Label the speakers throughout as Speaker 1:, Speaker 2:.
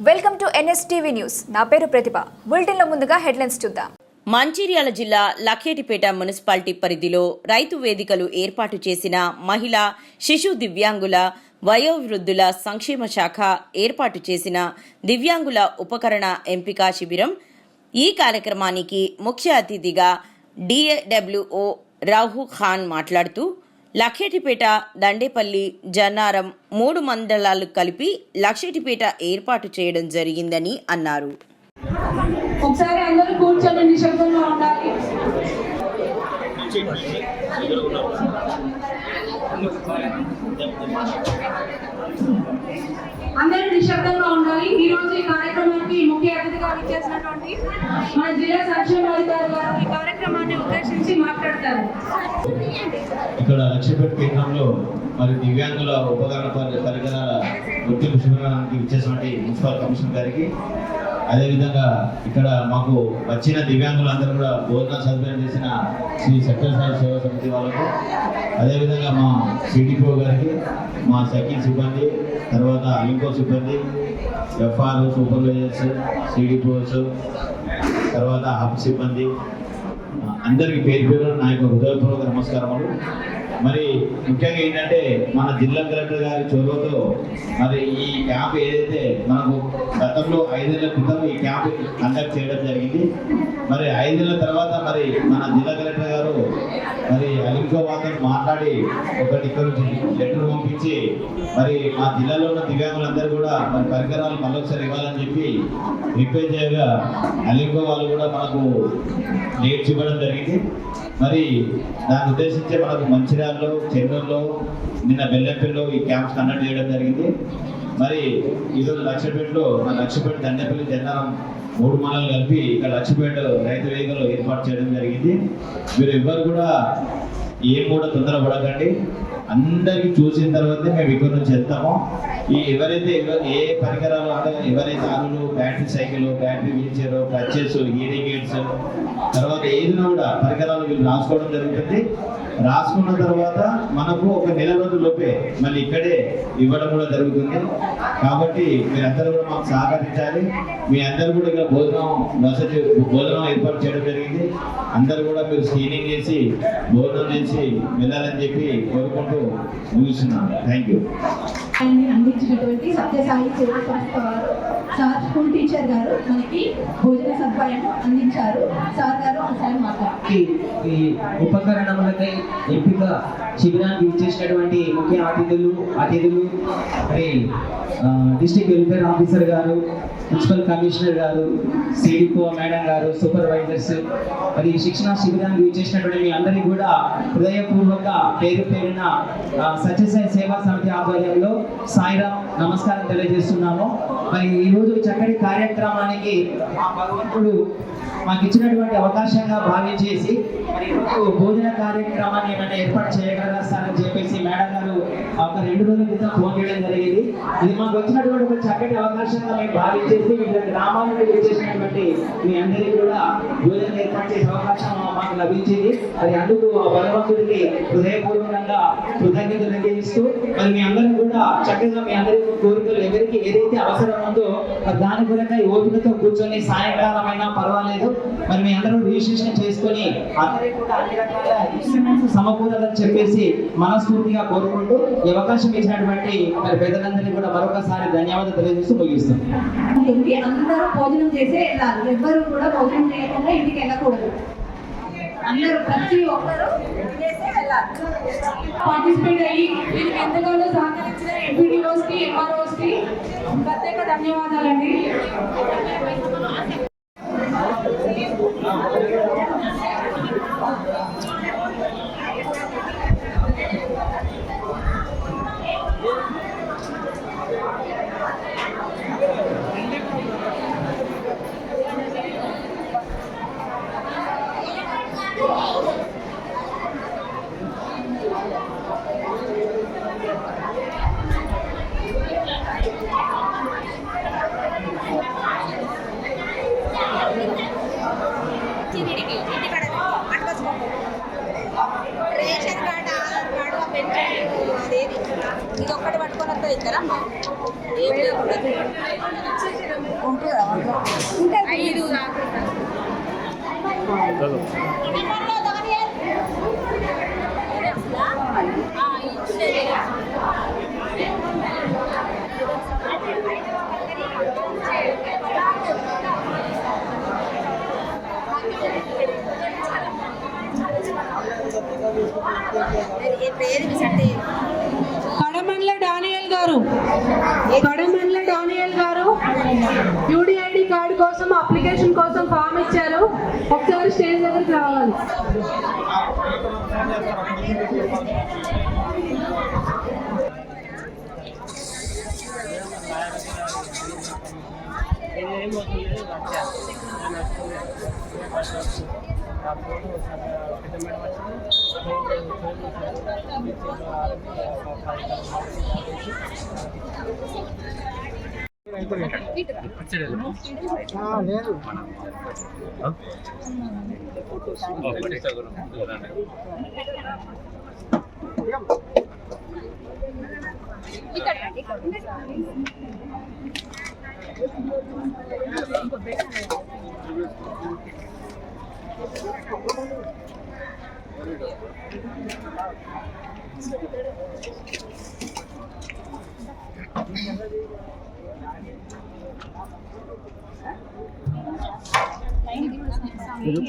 Speaker 1: Welcome to NSTV news. నా పేరు ప్రతిభ. బులెటిన్లో ముందుగా హెడ్లైన్స్ చూద్దాం.
Speaker 2: మంచిర్యాల జిల్లా లఖేటిపేట మున్సిపాలిటీ పరిధిలో రైతు వేదికలు ఏర్పాటు చేసిన మహిళా శిశు దివ్యాంగుల వయోవృద్ధుల సంక్షేమ శాఖ ఏర్పాటు చేసిన దివ్యాంగుల ఉపకరణ ఎంపిక శిబిరం. ఈ కార్యక్రమానికి ముఖ్య అతిథిగా DAWO రాహు ఖాన్ మాట్లాడుతూ లఖేటిపేట, దండేపల్లి, జన్నారం 3 మండలాలు కలిపి లఖేటిపేట ఏర్పాటు చేయడం జరిగిందని అన్నారు.
Speaker 3: ఒకసారి అందరూ కూర్చొని నిశ్శబ్దంగా ఉండాలి. అందరూ నిశ్శబ్దంగా ఉండాలి. ఈ రోజు ఈ కార్యక్రమానికి ముఖ్య అతిథిగా విచ్చేసినటువంటి మన జిల్లా సంక్షేమాధికారి గారు ఈ కార్యక్రమాన్ని ఉద్దేశించి మాట్లాడతారు.
Speaker 4: ఇక్కడ లక్ష్యపేట కేంద్రంలో మరి దివ్యాంగుల ఉపకరణ పరికరాల గుర్తింపు శిబిరానికి విచ్చేసినటువంటి మున్సిపల్ కమిషనర్ గారికి, అదేవిధంగా ఇక్కడ మాకు వచ్చిన దివ్యాంగులందరూ కూడా భోజన సదుపాయం చేసిన శ్రీ సత్యసాయి సేవా సమితి వాళ్ళకు, అదేవిధంగా మా CDPO గారికి, మా సైకిల్ సిబ్బంది, తర్వాత అలింకో సిబ్బంది, FR సూపర్వైజర్స్, CDPOs, తర్వాత హబ్ సిబ్బంది అందరికీ పేరు పేరు నా యొక్క హృదయపూర్వక నమస్కారములు. మరి ముఖ్యంగా ఏంటంటే మన జిల్లా కలెక్టర్ గారి చొరవతో మరి ఈ క్యాంప్ ఏదైతే మనకు గతంలో 5 ఏళ్ల క్రితం ఈ క్యాంప్ కండక్ట్ చేయడం జరిగింది. మరి 5 ఏళ్ల తర్వాత మరి మన జిల్లా కలెక్టర్ గారు మరి అలింకో వాళ్ళతో మాట్లాడి ఒకటి ఇక్కడ నుంచి లెటర్ పంపించి మరి మా జిల్లాలో ఉన్న దివ్యాంగులందరూ కూడా మరి పరికరాలు మళ్ళొకసారి ఇవ్వాలని చెప్పి రిక్వెస్ట్ చేయగా అలింకో వాళ్ళు కూడా మనకు డేట్స్ ఇవ్వడం జరిగింది. మరి దాన్ని ఉద్దేశించి మనకు మంచిర్యాలలో, చెన్నూరులో, నిన్న బెల్లంపల్లిలో ఈ క్యాంప్స్ కండక్ట్ చేయడం జరిగింది. మరి ఈరోజు లక్ష్యపేటలో మన లక్ష్యపేట, దండేపల్లి, జన్నారం 3 మండలాలు కలిపి ఇక్కడ లక్ష్యపేట రైతు వేదికలో ఏర్పాటు చేయడం జరిగింది. మీరు ఎవ్వరు కూడా ఏం కూడా తొందరపడకండి. అందరికీ చూసిన తర్వాతే మేము ఇక్కడ నుంచి వెళ్తాము. ఈ ఎవరైతే ఏ పరికరాలు అంటే ఎవరైతే ఆరులు, battery cycle, battery wheelchair, clutches, hearing aids, తర్వాత ఏదైనా కూడా పరికరాలు వీళ్ళు రాసుకోవడం జరుగుతుంది. రాసుకున్న తర్వాత మనకు ఒక నెల రోజుల లోపే మళ్ళీ ఇక్కడే ఇవ్వడం కూడా జరుగుతుంది. కాబట్టి మీరందరూ కూడా మాకు సహకరించాలి. మీ అందరూ కూడా ఇక్కడ భోజనం ఏర్పాటు చేయడం జరిగింది. అందరూ కూడా మీరు స్క్రీనింగ్ చేసి భోజనం చేసి వెళ్ళాలని చెప్పి కోరుకుంటూ ముగిస్తున్నాను. Thank you.
Speaker 3: అందించినటువంటి సత్యసాయి సేవా సంస్థ వారు సార్ స్కూల్ టీచర్ గారు మనకి భోజన సదుపాయం అందించారు. సార్ గారు ఒకసారి మాట్లాడారు.
Speaker 5: ఈ ఉపకరణములకై ఎంపిక శిబిరానికి ఇచ్చేసినటువంటి ముఖ్య అతిథులు మరి డిస్ట్రిక్ట్ వెల్ఫేర్ ఆఫీసర్ గారు, మున్సిపల్ కమిషనర్ గారు, CDPO మేడం గారు, సూపర్వైజర్స్, మరి శిక్షణ శిబిరానికి ఇచ్చేసినటువంటి మీ అందరికీ కూడా హృదయపూర్వక పేరు పేరున సత్యసాయి సేవా సమితి ఆధ్వర్యంలో సాయిరాం నమస్కారం తెలియజేస్తున్నాము. మరి ఈరోజు చక్కటి కార్యక్రమానికి మా భగవంతుడు మాకు ఇచ్చినటువంటి అవకాశంగా భావించేసి మరి భోజన కార్యక్రమాన్ని ఏమైనా ఏర్పాటు చేయగలరా సార్ అని చెప్పేసి మేడం గారు ఒక 2 రోజుల క్రితం ఫోన్ చేయడం జరిగింది. ఇది మాకు వచ్చినటువంటి ఒక చక్కటి అవకాశంగా మేము భావించేసి వివిధ గ్రామాలకు చేసినటువంటి మీ అందరికీ కూడా భోజనం ఏర్పాటు చేసే అవకాశం మాకు లభించింది. మరి అందుకు భగవంతుడికి హృదయపూర్వకంగా కృతజ్ఞతలు తెలియజేస్తూ మరి మీ అందరూ కూడా చక్కగా మీ అందరి కోరికలు ఎవరికి ఏదైతే అవసరం ఉందో దాని కొరకై ఓపికతో కూర్చొని సాయంకాలం అయినా పర్వాలేదు మరి మీ అందరూ రిజిస్ట్రేషన్ చేసుకొని అందరికీ కూడా అన్ని రకాల ఇన్స్ట్రుమెంట్స్ సమకూరాలని చెప్పేసి మనస్ఫూర్తిగా కోరుకుంటూ ఈ అవకాశం ఇచ్చినటువంటి మరి పెద్దలందరినీ కూడా మరొకసారి ధన్యవాదాలు తెలియజేస్తూ ముగిస్తాం.
Speaker 3: అందరూ భోజనం చేసే వెళ్ళాలి. ఎవ్వరు కూడా భోజనం చేయకుండా ఇంటికి వెళ్ళకూడదు. అందరూ ప్రతి ఒక్కరు పార్టిసిపేట్ అయ్యి వీరికి ఎంతగానో సహకరించిన MPDOsకి, MROsకి ప్రత్యేక ధన్యవాదాలండి.
Speaker 6: Ration card, Aadhaar card, pension అదేది ఇది ఒక్కటి పట్టుకొని వస్తుంది ఇద్దరమ్మా ఏం లేకుండా
Speaker 3: కడమండ్ల డానియల్ గారు యూడిఐడి కార్డు కోసం అప్లికేషన్ కోసం ఫామ్ ఇచ్చారు. ఒకసారి స్టేజ్ దగ్గరికి రావాలి.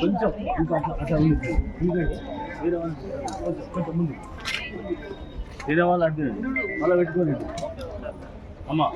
Speaker 7: కొంచెం ఇంకా అట్లా ఉంది. కొంచెం ముందు వేరే వాళ్ళు అడ్డు అలా పెట్టుకోండి అమ్మా.